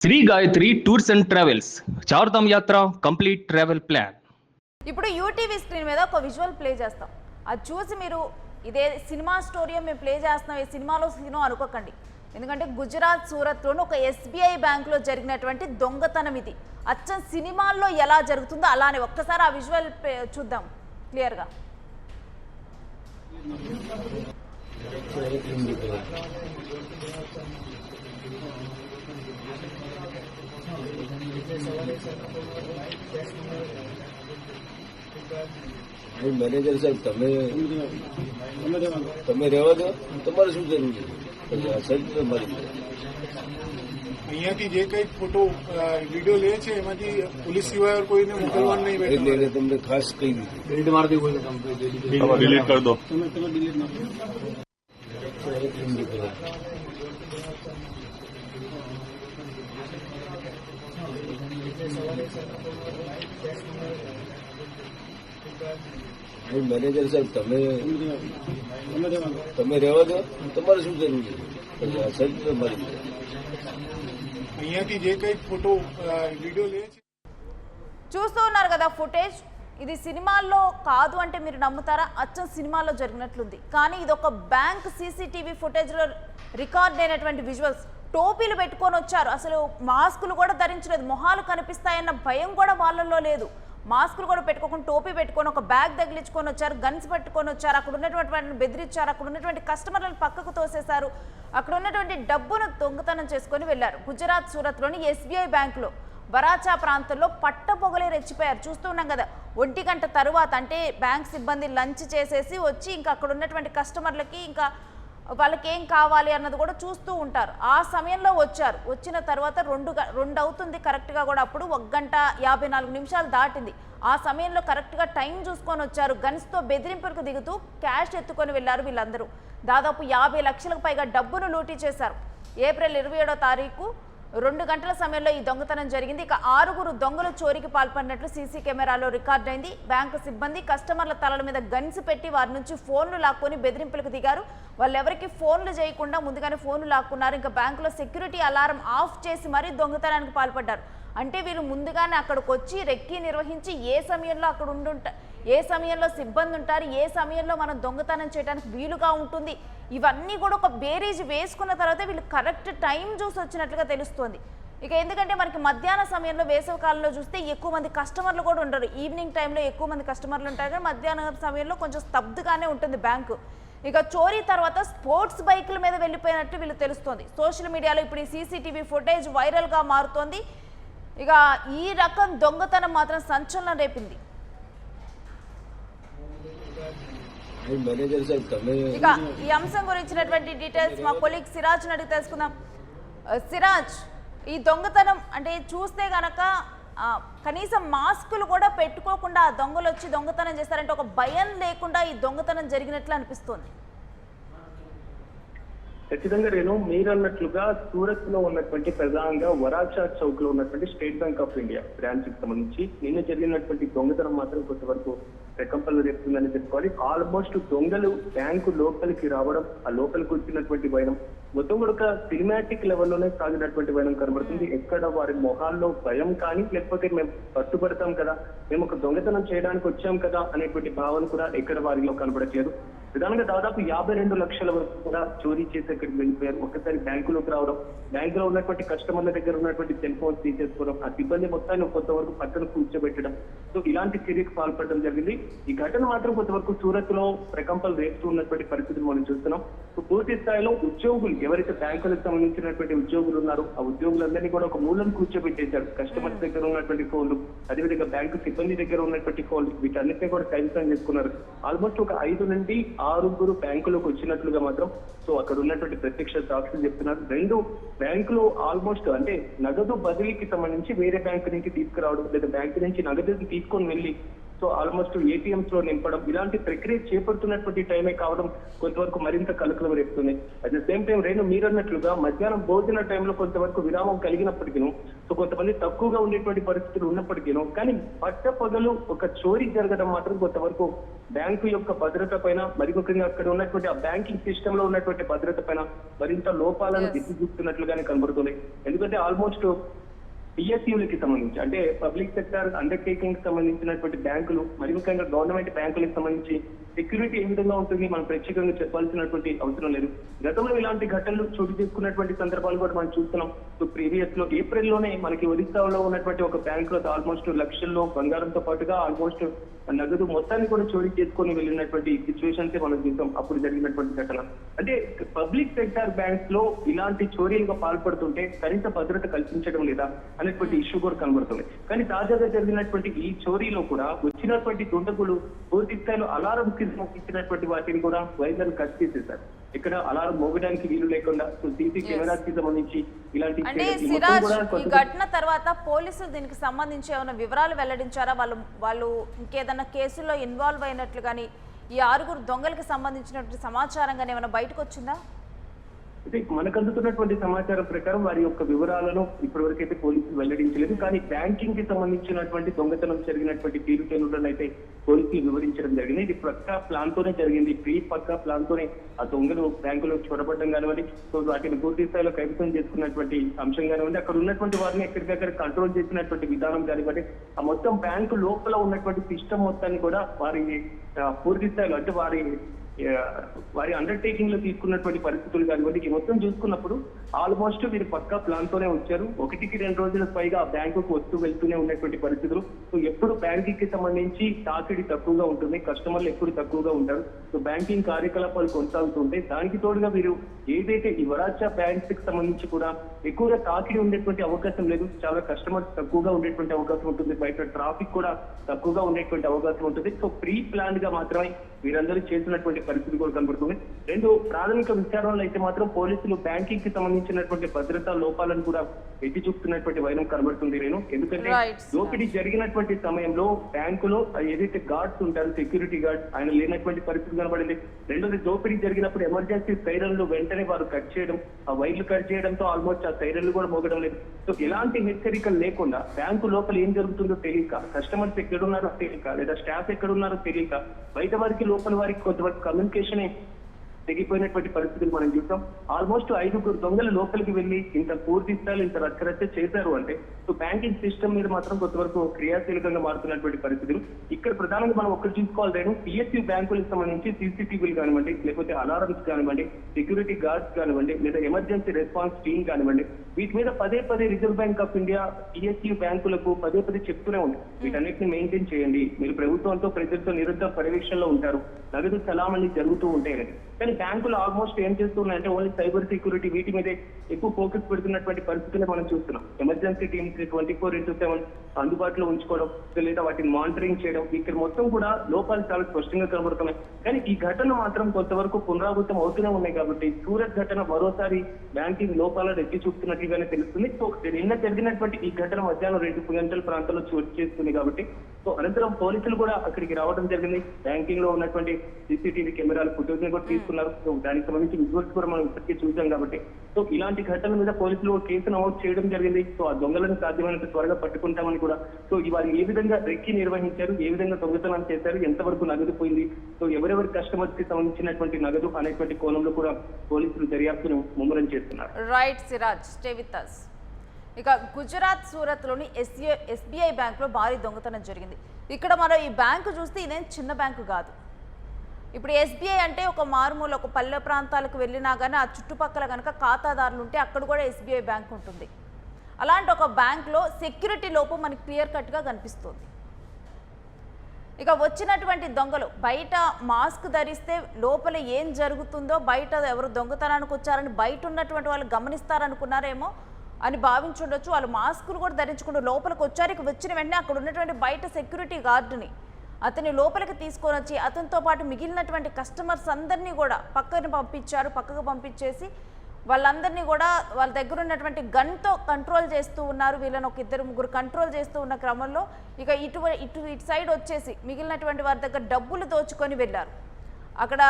Shri Gayatri tours and travels Chardham యాత్ర complete travel plan. ఇప్పుడు UTV screen మీద ఒక విజువల్ ప్లే చేస్తాం. అది చూసి మీరు ఇదే సినిమా స్టోరీ మేము ప్లే చేస్తున్నాం, ఈ సినిమాలో సినిమా అనుకోకండి. ఎందుకంటే గుజరాత్ సూరత్లోని ఒక ఎస్బీఐ బ్యాంకులో జరిగినటువంటి దొంగతనం ఇది. అచ్చం సినిమాల్లో ఎలా జరుగుతుందో అలానే ఒక్కసారి ఆ విజువల్ చూద్దాం క్లియర్గా. मैनेजर साहब તમે રહેવા દો, તમારે શું જરૂર છે? અહીંયાથી જે કઈ ફોટો વિડીયો લે છે એમાંથી પોલીસ સિવાય કોઈને મોકલવાનું નહીં. એટલે તમને ખાસ કહી દીધું ડિલીટ મારી દેવું, ડિલીટ કરી દો. તમે ડિલીટ ના કરો. મેનેજર સાહેબ તમે રહેવા દો, તમારે શું જરૂર છે? અહીંયાથી જે કઈ ફોટો વિડીયો લે છે. చూస్తూ ఉన్నారు కదా ఫుటేజ్. ఇది సినిమాల్లో కాదు అంటే మీరు నమ్ముతారా? అచ్చం సినిమాలో జరిగినట్లుంది. కానీ ఇది ఒక బ్యాంక్ సీసీటీవీ ఫుటేజ్లో రికార్డ్ అయినటువంటి విజువల్స్. టోపీలు పెట్టుకొని వచ్చారు, అసలు మాస్కులు కూడా ధరించలేదు, మొహాలు కనిపిస్తాయన్న భయం కూడా వాళ్ళల్లో లేదు. మాస్కులు కూడా పెట్టుకోకుండా టోపీ పెట్టుకొని ఒక బ్యాగ్ తగిలించుకొని వచ్చారు, గన్స్ పెట్టుకొని వచ్చారు, అక్కడ ఉన్నటువంటి బెదిరించారు, అక్కడ ఉన్నటువంటి కస్టమర్లను పక్కకు తోసేశారు, అక్కడ ఉన్నటువంటి డబ్బును దొంగతనం చేసుకొని వెళ్లారు. గుజరాత్ సూరత్లోని ఎస్బీఐ బ్యాంకులో వరాచా ప్రాంతంలో పట్టపొగలే రెచ్చిపోయారు. చూస్తున్నాం కదా, 1 గంట తరువాత అంటే బ్యాంక్ సిబ్బంది లంచ్ చేసేసి వచ్చి ఇంకా అక్కడ ఉన్నటువంటి కస్టమర్లకి ఇంకా వాళ్ళకి ఏం కావాలి అన్నది కూడా చూస్తూ ఉంటారు. ఆ సమయంలో వచ్చారు. వచ్చిన తర్వాత 2 అవుతుంది కరెక్ట్గా కూడా. అప్పుడు 1 గంట 54 నిమిషాలు దాటింది. ఆ సమయంలో కరెక్ట్గా టైం చూసుకొని వచ్చారు. గన్స్తో బెదిరింపులకు దిగుతూ క్యాష్ ఎత్తుకొని వెళ్లారు వీళ్ళందరూ. దాదాపు 50 లక్షలకు పైగా డబ్బును లూటీ చేశారు. ఏప్రిల్ 27వ తారీఖు 2 గంటల సమయంలో ఈ దొంగతనం జరిగింది. ఇక 6 దొంగలు చోరీకి పాల్పడినట్లు సీసీ కెమెరాలో రికార్డ్ అయింది. బ్యాంకు సిబ్బంది కస్టమర్ల తలల మీద గన్స్ పెట్టి వారి నుంచి ఫోన్లు లాక్కొని బెదిరింపులకు దిగారు. వాళ్ళెవరికి ఫోన్లు చేయకుండా ముందుగానే ఫోన్లు లాక్కున్నారు. ఇంకా బ్యాంకులో సెక్యూరిటీ అలారం ఆఫ్ చేసి మరీ దొంగతనానికి పాల్పడ్డారు. అంటే వీళ్ళు ముందుగానే అక్కడికి వచ్చి రెక్కీ నిర్వహించి ఏ సమయంలో అక్కడ ఏ సమయంలో సిబ్బంది ఉంటారు, ఏ సమయంలో మనం దొంగతనం చేయడానికి వీలుగా ఉంటుంది, ఇవన్నీ కూడా ఒక బేరీజ్ వేసుకున్న తర్వాత వీళ్ళు కరెక్ట్ టైం చూసి వచ్చినట్లుగా తెలుస్తోంది. ఇక ఎందుకంటే మనకి మధ్యాహ్న సమయంలో వేసవికాలంలో చూస్తే ఎక్కువ మంది కస్టమర్లు కూడా ఉండరు. ఈవినింగ్ టైంలో ఎక్కువ మంది కస్టమర్లు ఉంటారు, కానీ మధ్యాహ్నం సమయంలో కొంచెం స్తబ్దుగానే ఉంటుంది బ్యాంకు. ఇక చోరీ తర్వాత స్పోర్ట్స్ బైకుల మీద వెళ్ళిపోయినట్టు వీళ్ళు తెలుస్తోంది. సోషల్ మీడియాలో ఇప్పుడు ఈ సీసీటీవీ ఫుటేజ్ వైరల్గా మారుతోంది. ఇక ఈ రకం దొంగతనం మాత్రం సంచలనం రేపింది. ఇక ఈ అంశం గురించినటువంటి డీటెయిల్స్ మా కొలీగ్ సిరాజ్ అడిగి తెలుసుకుందాం. సిరాజ్, ఈ దొంగతనం అంటే చూస్తే గనక కనీసం మాస్కులు కూడా పెట్టుకోకుండా ఆ దొంగలు వచ్చి దొంగతనం చేస్తారంటే ఒక భయం లేకుండా ఈ దొంగతనం జరిగినట్లు అనిపిస్తోంది. ఖచ్చితంగా రేణు, మీరు అన్నట్లుగా సూరత్ లో ఉన్నటువంటి ప్రధానంగా వరాచా చౌక్ లో ఉన్నటువంటి state bank of India branch కి సంబంధించి నిన్న జరిగినటువంటి దొంగతనం మాత్రం కొంతవరకు రెకంపలు రేపుతుందని చెప్పుకోవాలి. ఆల్మోస్ట్ దొంగలు బ్యాంకు లోపలికి రావడం, ఆ లోపలికి వచ్చినటువంటి భయం మొత్తం కూడా ఒక సినిమాటిక్ లెవెల్లోనే సాగినటువంటి భయం కనబడుతుంది. ఎక్కడ వారి మొహాల్లో భయం కానీ, లేకపోతే మేము పట్టుబడతాం కదా, మేము ఒక దొంగతనం చేయడానికి వచ్చాం కదా అనేటువంటి భావన కూడా ఎక్కడ వారిలో కనబడట్లేదు. ప్రధానంగా దాదాపు 52 లక్షల వరకు కూడా చోరీ చేసి అక్కడికి వెళ్ళిపోయారు. ఒక్కసారి బ్యాంకులోకి రావడం, బ్యాంకులో ఉన్నటువంటి కస్టమర్ల దగ్గర ఉన్నటువంటి సెల్ ఫోన్స్ తీసేసుకోవడం, ఆ సిబ్బంది మొత్తాన్ని కొంతవరకు పక్కన కూర్చోబెట్టడం, సో ఇలాంటి చర్యకు పాల్పడడం జరిగింది. ఈ ఘటన మాత్రం కొంతవరకు సూరత్ లో ప్రకంపలు రేపుతూ ఉన్నటువంటి పరిస్థితిని మనం చూస్తున్నాం. సో పూర్తి స్థాయిలో ఉద్యోగులు ఎవరైతే బ్యాంకులకు సంబంధించినటువంటి ఉద్యోగులు ఉన్నారో ఆ ఉద్యోగులందరినీ కూడా ఒక మూలను కూర్చోబెట్టేశారు. కస్టమర్స్ దగ్గర ఉన్నటువంటి ఫోన్లు, అదేవిధంగా బ్యాంకు సిబ్బంది దగ్గర ఉన్నటువంటి ఫోన్లు, వీటన్నిటినీ కూడా కైవసం చేసుకున్నారు. ఆల్మోస్ట్ ఒక 5 నుండి 6 బ్యాంకులోకి వచ్చినట్లుగా మాత్రం సో అక్కడ ఉన్నటువంటి ప్రత్యక్ష సాక్షులు చెప్తున్నారు. 2 బ్యాంకులు ఆల్మోస్ట్ అంటే నగదు బదిలీకి సంబంధించి వేరే బ్యాంకు నుంచి తీసుకురావడం, లేదా బ్యాంకు నుంచి నగదు తీసుకొని వెళ్ళి సో ఆల్మోస్ట్ ఏటీఎంస్ లో నింపడం, ఇలాంటి ప్రక్రియ చేపడుతున్నటువంటి టైమే కావడం కొంతవరకు మరింత కలకలం రేపుతుంది. At the same time Renu, మీరన్నట్లుగా మధ్యాహ్నం భోజన టైంలో కొంతవరకు విరామం కలిగినప్పటికీ సో కొంతమంది తక్కువగా ఉండేటువంటి పరిస్థితులు ఉన్నప్పటికీనూ కానీ పట్టపగలు ఒక చోరీ జరగడం మాత్రం కొంతవరకు బ్యాంకు యొక్క భద్రత పైన మరి ముఖ్యంగా అక్కడ ఉన్నటువంటి ఆ బ్యాంకింగ్ సిస్టమ్ లో ఉన్నటువంటి భద్రత పైన మరింత లోపాలను ఎత్తి చూపుతున్నట్లుగానే కనబడుతుంది. ఎందుకంటే ఆల్మోస్ట్ పిఎస్యులకి సంబంధించి అంటే పబ్లిక్ సెక్టర్ అండర్టేకింగ్ సంబంధించినటువంటి బ్యాంకులు మరి ముఖ్యంగా గవర్నమెంట్ బ్యాంకులకు సంబంధించి సెక్యూరిటీ ఏ విధంగా ఉంటుంది మనం ప్రత్యేకంగా చెప్పాల్సినటువంటి అవసరం లేదు. గతంలో ఇలాంటి ఘటనలు చోటు చేసుకున్నటువంటి సందర్భాలు కూడా మనం చూస్తున్నాం. సో ప్రీవియస్ లో ఏప్రిల్ లోనే మనకి ఒరిస్సాలో ఉన్నటువంటి ఒక బ్యాంక్ లో ఆల్మోస్ట్ లక్షల్లో బంగారంతో పాటుగా ఆల్మోస్ట్ నగదు మొత్తాన్ని కూడా చోరీ చేసుకొని వెళ్ళినటువంటి సిచ్యువేషన్స్ మనం చూసాం అప్పుడు జరిగినటువంటి ఘటన. అంటే పబ్లిక్ సెక్టార్ బ్యాంక్స్ లో ఇలాంటి చోరీలుగా పాల్పడుతుంటే కనీస భద్రత కల్పించడం లేదా అనేటువంటి ఇష్యూ కూడా కనబడుతుంది. కానీ తాజాగా జరిగినటువంటి ఈ చోరీలో కూడా వచ్చినటువంటి దుండగులు పూర్తి స్థాయిలో అలారం ఇచ్చినటువంటి వాటిని కూడా వైద్యులు కట్ చేసేశారు. ఇక్కడ అలారం మోగడానికి వీలు లేకుండా సో సీసీ కెమెరాస్ కి సంబంధించి ఇలాంటి అంటే సిరాజ్, ఈ ఘటన తర్వాత పోలీసులు దీనికి సంబంధించి ఏమైనా వివరాలు వెల్లడించారా? వాళ్ళు ఇంకేదన్నా కేసుల్లో ఇన్వాల్వ్ అయినట్లు కానీ ఈ 6 దొంగలకి సంబంధించినటువంటి సమాచారం కానీ ఏమైనా బయటకు వచ్చిందా? అయితే మనకు అందుతున్నటువంటి సమాచారం ప్రకారం వారి యొక్క వివరాలను ఇప్పటివరకు అయితే పోలీసులు వెల్లడించలేదు. కానీ బ్యాంకింగ్ కి సంబంధించినటువంటి దొంగతనం జరిగినటువంటి తీరుతెన్నులను అయితే పోలీసులు వివరించడం జరిగింది. ఇది పక్కా ప్లాన్ తోనే జరిగింది. పక్కా ప్లాన్ తోనే ఆ దొంగలు బ్యాంకులో చొరబడ్డం కానివ్వండి, సో వాటిని పూర్తి స్థాయిలో కైవసం చేసుకున్నటువంటి అంశం కానివ్వండి, అక్కడ ఉన్నటువంటి వారిని ఎక్కడికక్కడ కంట్రోల్ చేసినటువంటి విధానం కానివ్వండి, ఆ మొత్తం బ్యాంకు లోపల ఉన్నటువంటి సిస్టమ్ మొత్తాన్ని కూడా వారి పూర్తి స్థాయిలో అంటే వారి అండర్టేకింగ్ లో తీసుకున్నటువంటి పరిస్థితులు కానివ్వండి, ఈ మొత్తం చూసుకున్నప్పుడు ఆల్మోస్ట్ వీరు పక్కా ప్లాన్ తోనే వచ్చారు. 1-2 రోజులకు పైగా ఆ బ్యాంకుకు వస్తూ వెళ్తూనే ఉన్నటువంటి పరిస్థితులు. సో ఎప్పుడు బ్యాంకింగ్ కి సంబంధించి తాకిడి తక్కువగా ఉంటుంది, కస్టమర్లు ఎప్పుడు తక్కువగా ఉంటారు. సో బ్యాంకింగ్ కార్యకలాపాలు కొనసాగుతుంటాయి. దానికి తోడుగా వీరు ఏదైతే ఈ వరాచా బ్యాంక్స్ కి సంబంధించి కూడా ఎక్కువగా తాకిడి ఉండేటువంటి అవకాశం లేదు. చాలా కస్టమర్స్ తక్కువగా ఉండేటువంటి అవకాశం ఉంటుంది. బయట ట్రాఫిక్ కూడా తక్కువగా ఉండేటువంటి అవకాశం ఉంటుంది. సో ప్రీ ప్లాన్ గా మాత్రమే వీరందరూ చేసినటువంటి పరిస్థితి కూడా కనబడుతుంది. 2 ప్రాథమిక విచారణలో అయితే మాత్రం పోలీసులు బ్యాంకింగ్ కి సంబంధించినటువంటి భద్రతా లోపాలను కూడా ఎత్తి చూపుతున్నటువంటి వైనం కనబడుతుంది. ఎందుకంటే దోపిడీ జరిగినటువంటి సమయంలో బ్యాంకులో ఏదైతే గార్డ్స్ ఉంటారో సెక్యూరిటీ గార్డ్స్ ఆయన లేనటువంటి పరిస్థితి కనబడింది. రెండోది దోపిడీ జరిగినప్పుడు ఎమర్జెన్సీ సైరన్లు వెంటనే వారు కట్ చేయడం, ఆ వైర్లు కట్ చేయడంతో ఆల్మోస్ట్ ఆ సైరన్లు కూడా మోగడం లేదు. సో ఎలాంటి హెచ్చరికలు లేకుండా బ్యాంకు లోపల ఏం జరుగుతుందో తెలియక, కస్టమర్స్ ఎక్కడున్నారో తెలియక, లేదా స్టాఫ్ ఎక్కడున్నారో తెలియక బయట వారికి లోపల వారికి కొంతవరకు కమ్యూనికేషన్ తెగిపోయినటువంటి పరిస్థితులు మనం చూసాం. ఆల్మోస్ట్ 5 దొంగలు లోపలికి వెళ్లి ఇంత పూర్తి స్థాయిలో ఇంత రచ్చరచ్చ చేశారు అంటే సో బ్యాంకింగ్ సిస్టమ్ మీద మాత్రం కొంతవరకు క్రియాశీలకంగా మారుతున్నటువంటి పరిస్థితులు. ఇక్కడ ప్రధానంగా మనం ఒకటి చూసుకోవాలి, పిఎస్యు బ్యాంకులకు సంబంధించి సీసీటీవీలు కానివ్వండి, లేకపోతే అలారమ్స్ కానివ్వండి, సెక్యూరిటీ గార్డ్స్ కానివ్వండి, లేదా ఎమర్జెన్సీ రెస్పాన్స్ టీమ్ కానివ్వండి, వీటి మీద పదే Reserve Bank of India PSU బ్యాంకులకు పదే చెప్తూనే ఉంది, వీటన్నిటిని మెయింటైన్ చేయండి, మీరు ప్రభుత్వంతో ప్రజలతో నిరంతర పర్యవేక్షణలో ఉంటారు, నగదు చలామణి జరుగుతూ ఉంటాయి. కానీ బ్యాంకులు ఆల్మోస్ట్ ఏం చేస్తున్నాయంటే ఓన్లీ సైబర్ సెక్యూరిటీ వీటి మీదే ఎక్కువ ఫోకస్ పెడుతున్నటువంటి పరిస్థితులు మనం చూస్తున్నాం. ఎమర్జెన్సీ టీమ్స్ 24/7 అందుబాటులో ఉంచుకోవడం, లేదా వాటిని మానిటరింగ్ చేయడం, ఇక్కడ మొత్తం కూడా లోపాలు చాలా స్పష్టంగా కనబడుతున్నాయి. కానీ ఈ ఘటన మాత్రం కొంతవరకు పునరావృతం అవుతూనే ఉన్నాయి. కాబట్టి సూరత్ ఘటన మరోసారి బ్యాంకింగ్ లోపాలను ఎత్తి చూపుతున్నట్లుగానే తెలుస్తుంది. సో నిన్న జరిగినటువంటి ఈ ఘటన మధ్యాహ్నం 2 గంటల ప్రాంతంలో చోటు చేస్తుంది. కాబట్టి సో అనంతరం పోలీసులు కూడా అక్కడికి రావడం జరిగింది. బ్యాంకింగ్ లో ఉన్నటువంటి సీసీటీవీ కెమెరాల ఫుటేజ్ ని కూడా తీసుకున్నారు. సో దానికి సంబంధించి విజువల్స్ కూడా మనం ఇప్పటికే చూసాం. కాబట్టి సో ఇలాంటి ఘటనల మీద పోలీసులు కేసు నమోదు చేయడం జరిగింది. సో ఆ దొంగలను సాధ్యమైనంత త్వరగా పట్టుకుంటామని కూడా, సో వారు ఏ విధంగా రెక్కి నిర్వహించారు, ఏ విధంగా దొంగతనం చేశారు, ఎంతవరకు నగదు పోయింది, సో ఎవరెవరి కస్టమర్స్ కి సంబంధించినటువంటి నగదు అనేటువంటి కోణంలో కూడా పోలీసులు దర్యాప్తును ముమ్మరం చేస్తున్నారు. Right Siraj, stay with us. ఇక గుజరాత్ సూరత్లోని ఎస్బీఐ బ్యాంకులో భారీ దొంగతనం జరిగింది. ఇక్కడ మనం ఈ బ్యాంకు చూస్తే ఇదేం చిన్న బ్యాంకు కాదు. ఇప్పుడు ఎస్బీఐ అంటే ఒక మారుమూల ఒక పల్లె ప్రాంతాలకు వెళ్ళినా కానీ ఆ చుట్టుపక్కల కనుక ఖాతాదారులు ఉంటే అక్కడ కూడా ఎస్బీఐ బ్యాంక్ ఉంటుంది. అలాంటి ఒక బ్యాంక్లో సెక్యూరిటీ లోపం మనకి క్లియర్ కట్గా కనిపిస్తుంది. ఇక వచ్చినటువంటి దొంగలు బయట మాస్క్ ధరిస్తే లోపల ఏం జరుగుతుందో, బయట ఎవరు దొంగతనానికి వచ్చారని బయట ఉన్నటువంటి వాళ్ళు గమనిస్తారనుకున్నారేమో అని భావించుండొచ్చు. వాళ్ళు మాస్కులు కూడా ధరించుకుంటూ లోపలికి వచ్చారు. ఇక వచ్చిన వెంటనే అక్కడ ఉన్నటువంటి బయట సెక్యూరిటీ గార్డుని అతని లోపలికి తీసుకొని వచ్చి అతనితో పాటు మిగిలినటువంటి కస్టమర్స్ అందరినీ కూడా పక్కకు పంపించేసి వాళ్ళందరినీ కూడా వాళ్ళ దగ్గర ఉన్నటువంటి గన్తో కంట్రోల్ చేస్తూ ఉన్నారు. వీళ్ళని ఒక 2-3 కంట్రోల్ చేస్తూ ఉన్న క్రమంలో ఇక ఇటు సైడ్ వచ్చేసి మిగిలినటువంటి వారి దగ్గర డబ్బులు దోచుకొని వెళ్ళారు. అక్కడ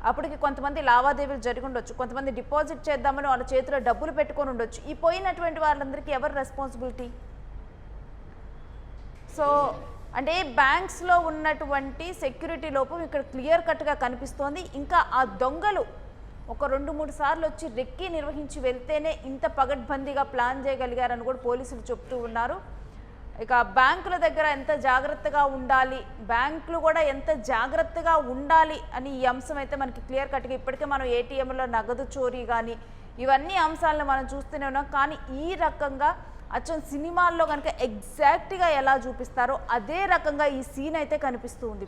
అప్పటికి కొంతమంది లావాదేవీలు జరిగి ఉండొచ్చు, కొంతమంది డిపాజిట్ చేద్దామని వాళ్ళ చేతిలో డబ్బులు పెట్టుకొని ఉండొచ్చు. ఈ పోయినటువంటి వాళ్ళందరికీ ఎవరు రెస్పాన్సిబిలిటీ? సో అంటే బ్యాంక్స్లో ఉన్నటువంటి సెక్యూరిటీ లోపం ఇక్కడ క్లియర్ కట్గా కనిపిస్తోంది. ఇంకా ఆ దొంగలు ఒక 2-3 సార్లు వచ్చి రెక్కి నిర్వహించి వెళ్తేనే ఇంత పగడ్బందీగా ప్లాన్ చేయగలిగారని కూడా పోలీసులు చెప్తూ ఉన్నారు. ఇక బ్యాంకుల దగ్గర ఎంత జాగ్రత్తగా ఉండాలి, బ్యాంకులు కూడా ఎంత జాగ్రత్తగా ఉండాలి అని ఈ అంశం అయితే మనకి క్లియర్ కట్గా ఇప్పటికే మనం ఏటీఎంలో నగదు చోరీ కానీ ఇవన్నీ అంశాలను మనం చూస్తూనే ఉన్నాం. కానీ ఈ రకంగా అచ్చం సినిమాల్లో కనుక ఎగ్జాక్ట్గా ఎలా చూపిస్తారో అదే రకంగా ఈ సీన్ అయితే కనిపిస్తూ ఉంది.